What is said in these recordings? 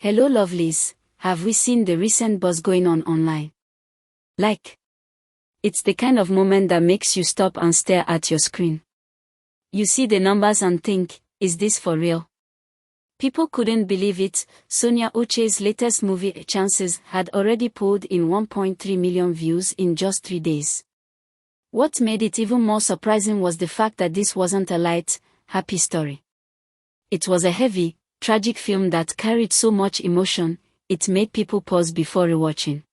Hello lovelies, have we seen the recent buzz going on online? It's the kind of moment that makes you stop and stare at your screen. You see the numbers and think, is this for real? People couldn't believe it. Sonia Uche's latest movie, Chances, had already pulled in 1.3 million views in just 3 days. What made it even more surprising was the fact that this wasn't a light, happy story. It was a heavy, tragic film that carried so much emotion, it made people pause before rewatching.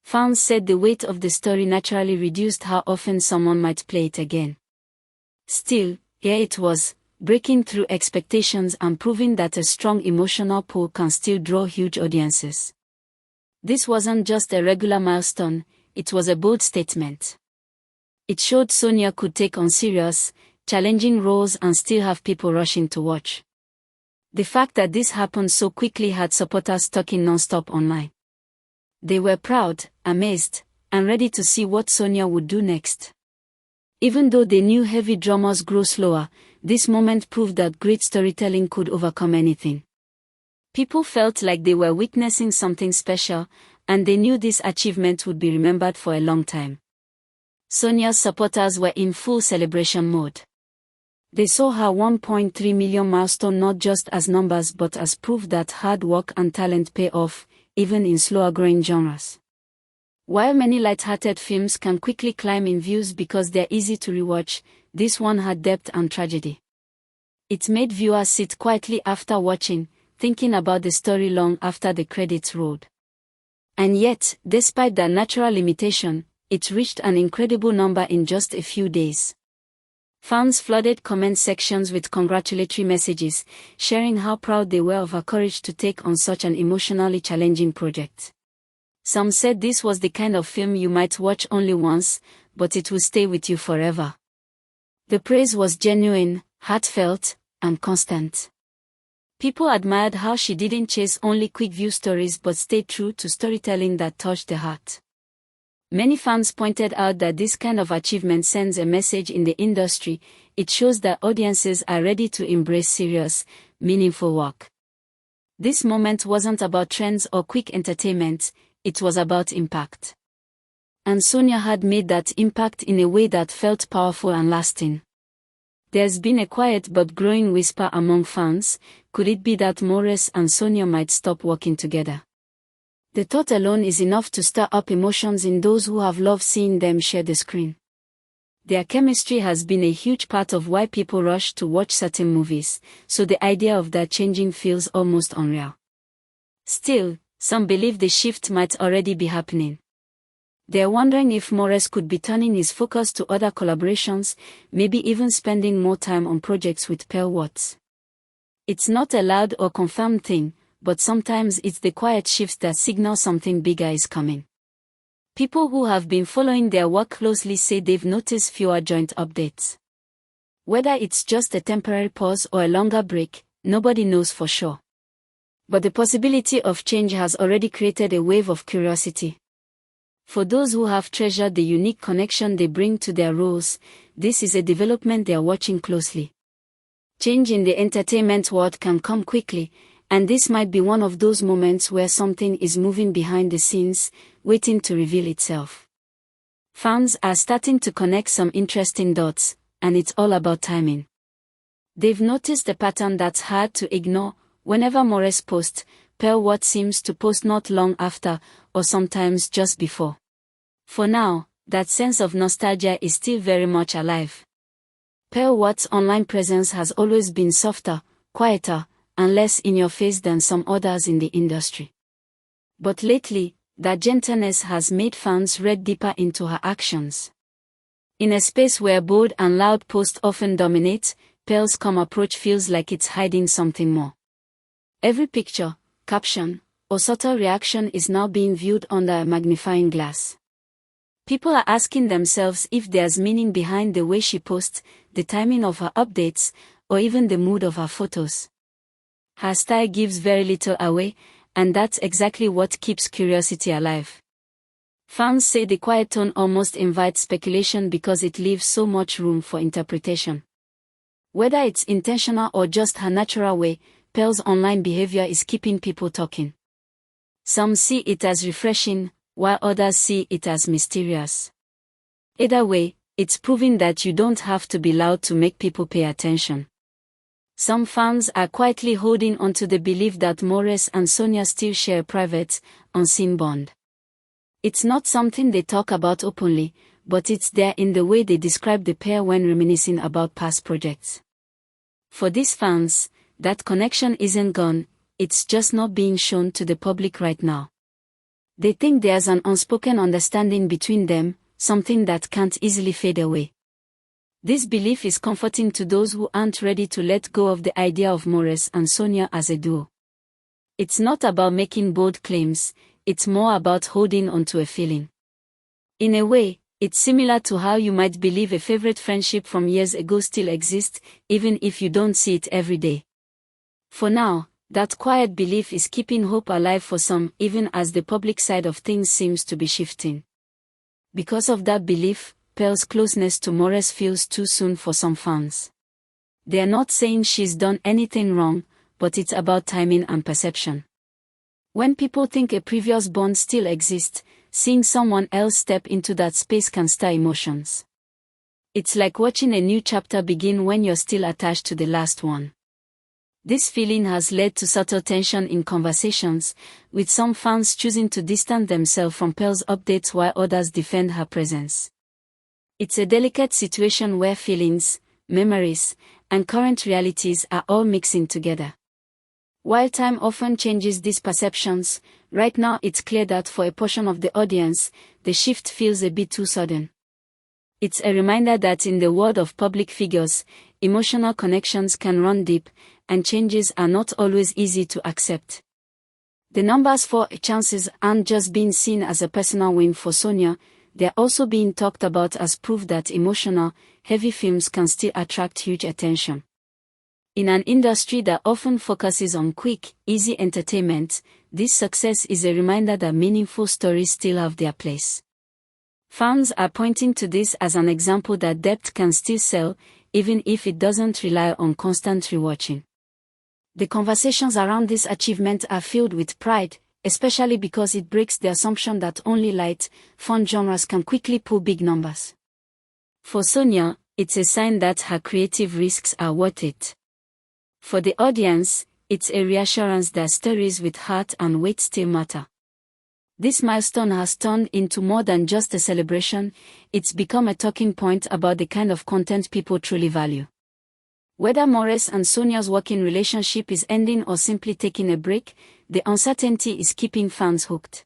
Fans said the weight of the story naturally reduced how often someone might play it again. Still, here it was, breaking through expectations and proving that a strong emotional pull can still draw huge audiences. This wasn't just a regular milestone, it was a bold statement. It showed Sonia could take on serious, challenging roles and still have people rushing to watch. The fact that this happened so quickly had supporters talking non-stop online. They were proud, amazed, and ready to see what Sonia would do next. Even though they knew heavy dramas grow slower, this moment proved that great storytelling could overcome anything. People felt like they were witnessing something special, and they knew this achievement would be remembered for a long time. Sonia's supporters were in full celebration mode. They saw her 1.3 million milestone not just as numbers but as proof that hard work and talent pay off, even in slower-growing genres. While many light-hearted films can quickly climb in views because they're easy to rewatch, this one had depth and tragedy. It made viewers sit quietly after watching, thinking about the story long after the credits rolled. And yet, despite that natural limitation, it reached an incredible number in just a few days. Fans flooded comment sections with congratulatory messages, sharing how proud they were of her courage to take on such an emotionally challenging project. Some said this was the kind of film you might watch only once, but it will stay with you forever. The praise was genuine, heartfelt, and constant. People admired how she didn't chase only quick view stories but stayed true to storytelling that touched the heart. Many fans pointed out that this kind of achievement sends a message in the industry. It shows that audiences are ready to embrace serious, meaningful work. This moment wasn't about trends or quick entertainment, it was about impact. And Sonia had made that impact in a way that felt powerful and lasting. There's been a quiet but growing whisper among fans, could it be that Maurice and Sonia might stop working together? The thought alone is enough to stir up emotions in those who have loved seeing them share the screen. Their chemistry has been a huge part of why people rush to watch certain movies, so the idea of that changing feels almost unreal. Still, some believe the shift might already be happening. They're wondering if Maurice could be turning his focus to other collaborations, maybe even spending more time on projects with Pearl Watts. It's not a loud or confirmed thing, but sometimes it's the quiet shifts that signal something bigger is coming. People who have been following their work closely say they've noticed fewer joint updates. Whether it's just a temporary pause or a longer break, nobody knows for sure. But the possibility of change has already created a wave of curiosity. For those who have treasured the unique connection they bring to their roles, this is a development they are watching closely. Change in the entertainment world can come quickly, and this might be one of those moments where something is moving behind the scenes, waiting to reveal itself. Fans are starting to connect some interesting dots, and it's all about timing. They've noticed a pattern that's hard to ignore. Whenever Maurice posts, Pearl Watts seems to post not long after, or sometimes just before. For now, that sense of nostalgia is still very much alive. Pearl Watts' online presence has always been softer, quieter, and less in your face than some others in the industry. But lately, that gentleness has made fans read deeper into her actions. In a space where bold and loud posts often dominate, Pearl's calm approach feels like it's hiding something more. Every picture, caption, or subtle reaction is now being viewed under a magnifying glass. People are asking themselves if there's meaning behind the way she posts, the timing of her updates, or even the mood of her photos. Her style gives very little away, and that's exactly what keeps curiosity alive. Fans say the quiet tone almost invites speculation because it leaves so much room for interpretation. Whether it's intentional or just her natural way, Pearl's online behavior is keeping people talking. Some see it as refreshing, while others see it as mysterious. Either way, it's proving that you don't have to be loud to make people pay attention. Some fans are quietly holding onto the belief that Maurice and Sonia still share a private, unseen bond. It's not something they talk about openly, but it's there in the way they describe the pair when reminiscing about past projects. For these fans, that connection isn't gone, it's just not being shown to the public right now. They think there's an unspoken understanding between them, something that can't easily fade away. This belief is comforting to those who aren't ready to let go of the idea of Maurice and Sonia as a duo. It's not about making bold claims, it's more about holding onto a feeling. In a way, it's similar to how you might believe a favorite friendship from years ago still exists, even if you don't see it every day. For now, that quiet belief is keeping hope alive for some, even as the public side of things seems to be shifting. Because of that belief, Pearl's closeness to Maurice feels too soon for some fans. They're not saying she's done anything wrong, but it's about timing and perception. When people think a previous bond still exists, seeing someone else step into that space can stir emotions. It's like watching a new chapter begin when you're still attached to the last one. This feeling has led to subtle tension in conversations, with some fans choosing to distance themselves from Pearl's updates while others defend her presence. It's a delicate situation where feelings, memories, and current realities are all mixing together. While time often changes these perceptions, right now it's clear that for a portion of the audience, the shift feels a bit too sudden. It's a reminder that in the world of public figures, emotional connections can run deep, and changes are not always easy to accept. The numbers for chances aren't just being seen as a personal win for Sonia, they're also being talked about as proof that emotional, heavy films can still attract huge attention. In an industry that often focuses on quick, easy entertainment, this success is a reminder that meaningful stories still have their place. Fans are pointing to this as an example that depth can still sell, even if it doesn't rely on constant rewatching. The conversations around this achievement are filled with pride, especially because it breaks the assumption that only light, fun genres can quickly pull big numbers. For Sonia, it's a sign that her creative risks are worth it. For the audience, it's a reassurance that stories with heart and weight still matter. This milestone has turned into more than just a celebration, it's become a talking point about the kind of content people truly value. Whether Maurice and Sonia's working relationship is ending or simply taking a break, the uncertainty is keeping fans hooked.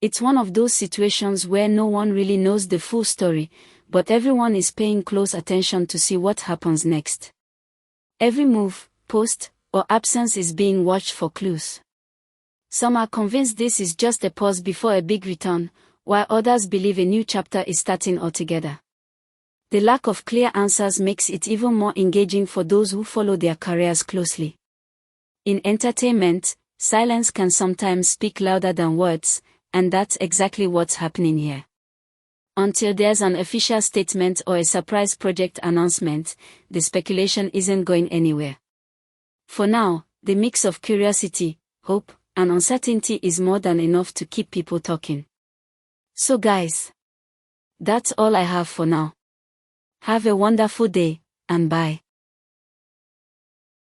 It's one of those situations where no one really knows the full story, but everyone is paying close attention to see what happens next. Every move, post, or absence is being watched for clues. Some are convinced this is just a pause before a big return, while others believe a new chapter is starting altogether. The lack of clear answers makes it even more engaging for those who follow their careers closely. In entertainment, silence can sometimes speak louder than words, and that's exactly what's happening here. Until there's an official statement or a surprise project announcement, the speculation isn't going anywhere. For now, the mix of curiosity, hope, and uncertainty is more than enough to keep people talking. So guys, that's all I have for now. Have a wonderful day, and bye.